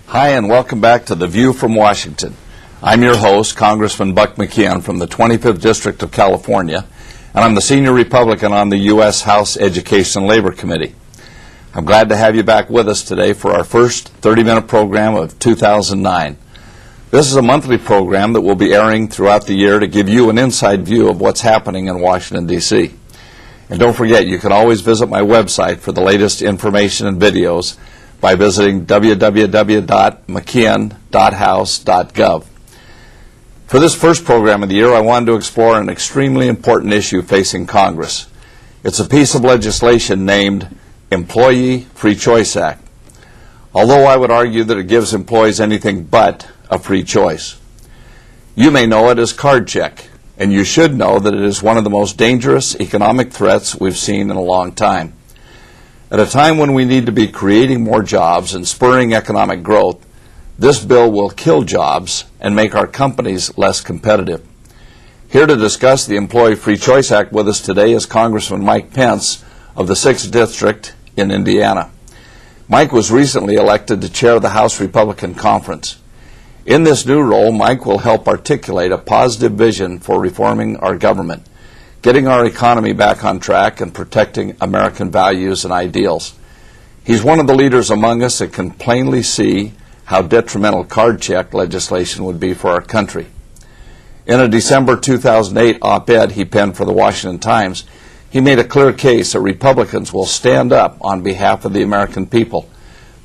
Hi, and welcome back to The View from Washington. I'm your host, Congressman Buck McKeon from the 25th District of California, and I'm the senior Republican on the U.S. House Education and Labor Committee. I'm glad to have you back with us today for our first 30-minute program of 2009. This is a monthly program that will be airing throughout the year to give you an inside view of what's happening in Washington, D.C. And don't forget, you can always visit my website for the latest information and videos by visiting www.mckeon.house.gov. For this first program of the year, I wanted to explore an extremely important issue facing Congress. It's a piece of legislation named Employee Free Choice Act, although I would argue that it gives employees anything but a free choice. You may know it as card check, and you should know that it is one of the most dangerous economic threats we've seen in a long time. At a time when we need to be creating more jobs and spurring economic growth, this bill will kill jobs and make our companies less competitive. Here to discuss the Employee Free Choice Act with us today is Congressman Mike Pence of the 6th District in Indiana. Mike was recently elected to chair the House Republican Conference. In this new role, Mike will help articulate a positive vision for reforming our government, getting our economy back on track, and protecting American values and ideals. He's one of the leaders among us that can plainly see how detrimental card check legislation would be for our country. In a December 2008 op-ed he penned for the Washington Times, he made a clear case that Republicans will stand up on behalf of the American people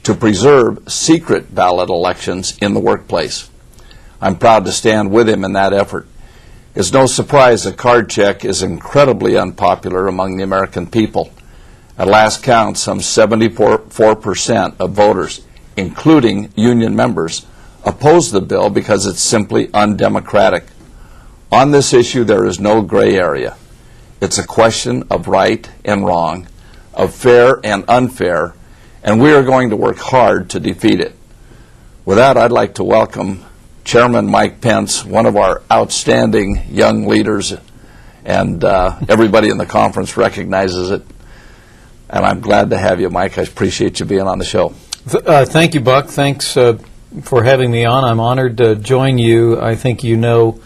to preserve secret ballot elections in the workplace. I'm proud to stand with him in that effort. It's no surprise that card check is incredibly unpopular among the American people. At last count, some 74% of voters, including union members, oppose the bill because it's simply undemocratic. On this issue, there is no gray area. It's a question of right and wrong, of fair and unfair, and we are going to work hard to defeat it. With that, I'd like to welcome Chairman Mike Pence, one of our outstanding young leaders, and everybody in the conference recognizes it. And I'm glad to have you, Mike. I appreciate you being on the show. Thank you, Buck. Thanks for having me on. I'm honored to join you. I think you know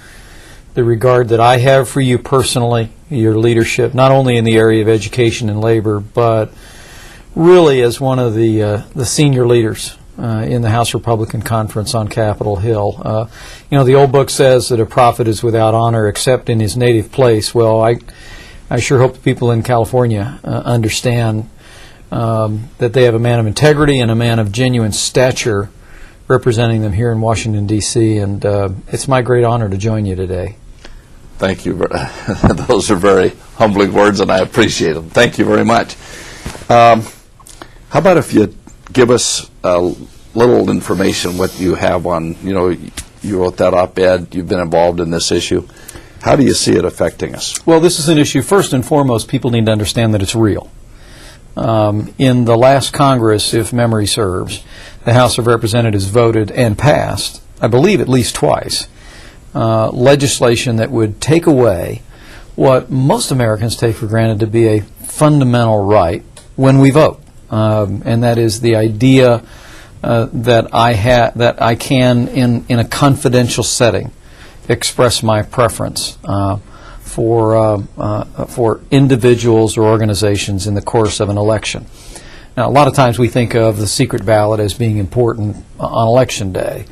the regard that I have for you personally, your leadership, not only in the area of education and labor, but really as one of the senior leaders in the House Republican Conference on Capitol Hill. The old book says that a prophet is without honor except in his native place. Well, I sure hope the people in California understand that they have a man of integrity and a man of genuine stature representing them here in Washington, D.C., and it's my great honor to join you today. Thank you. Those are very humbling words, and I appreciate them. Thank you very much. How about if you give us a little information, what you have on, you wrote that op-ed, you've been involved in this issue. How do you see it affecting us? Well, this is an issue, first and foremost, people need to understand that it's real. In the last Congress, if memory serves, the House of Representatives voted and passed, I believe at least twice, legislation that would take away what most Americans take for granted to be a fundamental right when we vote. And that is the idea that I can, in a confidential setting, express my preference for individuals or organizations in the course of an election. Now, a lot of times we think of the secret ballot as being important on Election Day,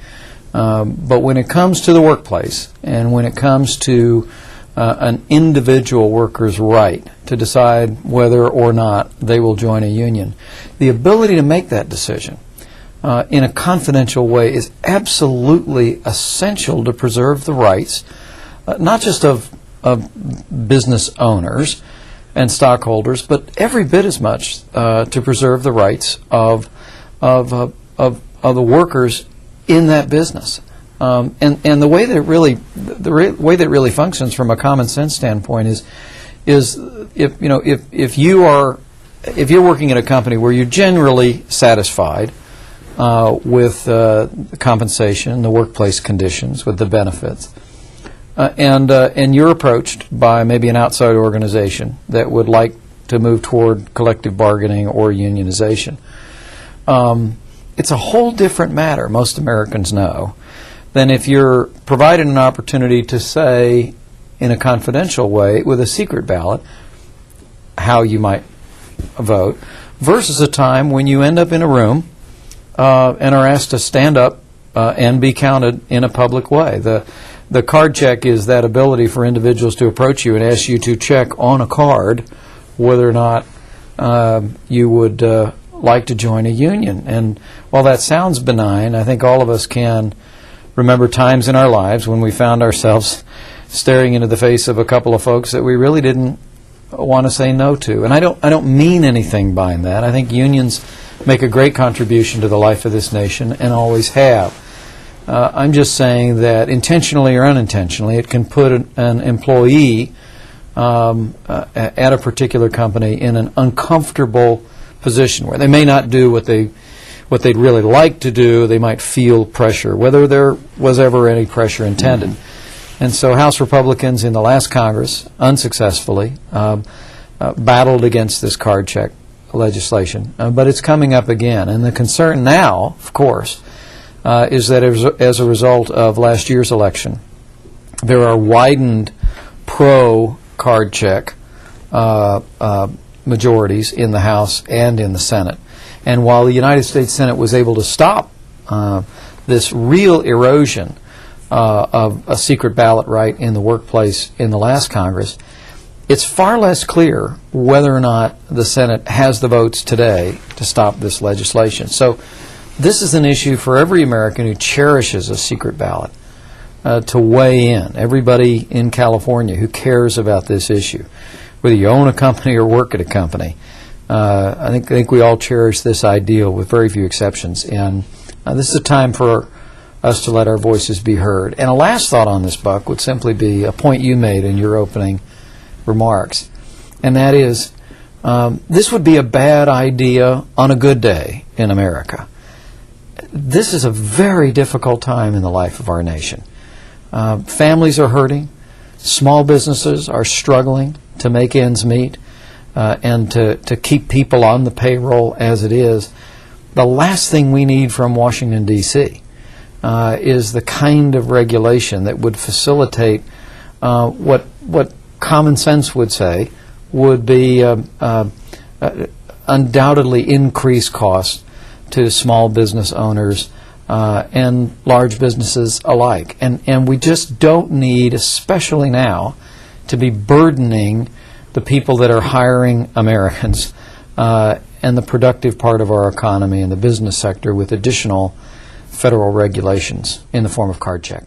but when it comes to the workplace and when it comes to an individual worker's right to decide whether or not they will join a union, the ability to make that decision in a confidential way is absolutely essential to preserve the rights, not just of business owners and stockholders, but every bit as much to preserve the rights of the workers in that business. And the way that it really functions from a common sense standpoint is if you're working at a company where you're generally satisfied with the compensation, the workplace conditions, with the benefits, and you're approached by maybe an outside organization that would like to move toward collective bargaining or unionization, it's a whole different matter, most Americans know, than if you're provided an opportunity to say, in a confidential way, with a secret ballot, how you might vote, versus a time when you end up in a room and are asked to stand up and be counted in a public way. The card check is that ability for individuals to approach you and ask you to check on a card whether or not you would like to join a union. And while that sounds benign, I think all of us can remember times in our lives when we found ourselves staring into the face of a couple of folks that we really didn't want to say no to. And I don't mean anything by that. I think unions make a great contribution to the life of this nation and always have. I'm just saying that intentionally or unintentionally, it can put an employee at a particular company in an uncomfortable position where they may not do what they'd really like to do. They might feel pressure, whether there was ever any pressure intended. And so House Republicans in the last Congress unsuccessfully battled against this card check legislation, but it's coming up again. And the concern now, of course, is that as a result of last year's election, there are widened pro-card check majorities in the House and in the Senate. And while the United States Senate was able to stop this real erosion of a secret ballot right in the workplace in the last Congress, it's far less clear whether or not the Senate has the votes today to stop this legislation. So this is an issue for every American who cherishes a secret ballot to weigh in. Everybody in California who cares about this issue, whether you own a company or work at a company. I think we all cherish this ideal with very few exceptions. And this is a time for us to let our voices be heard. And a last thought on this, Buck, would simply be a point you made in your opening remarks. And that is, this would be a bad idea on a good day in America. This is a very difficult time in the life of our nation. Families are hurting. Small businesses are struggling to make ends meet and to keep people on the payroll as it is. The last thing we need from Washington, D.C. Is the kind of regulation that would facilitate what common sense would say would be undoubtedly increased costs to small business owners and large businesses alike. And we just don't need, especially now, to be burdening the people that are hiring Americans and the productive part of our economy and the business sector with additional federal regulations in the form of card check.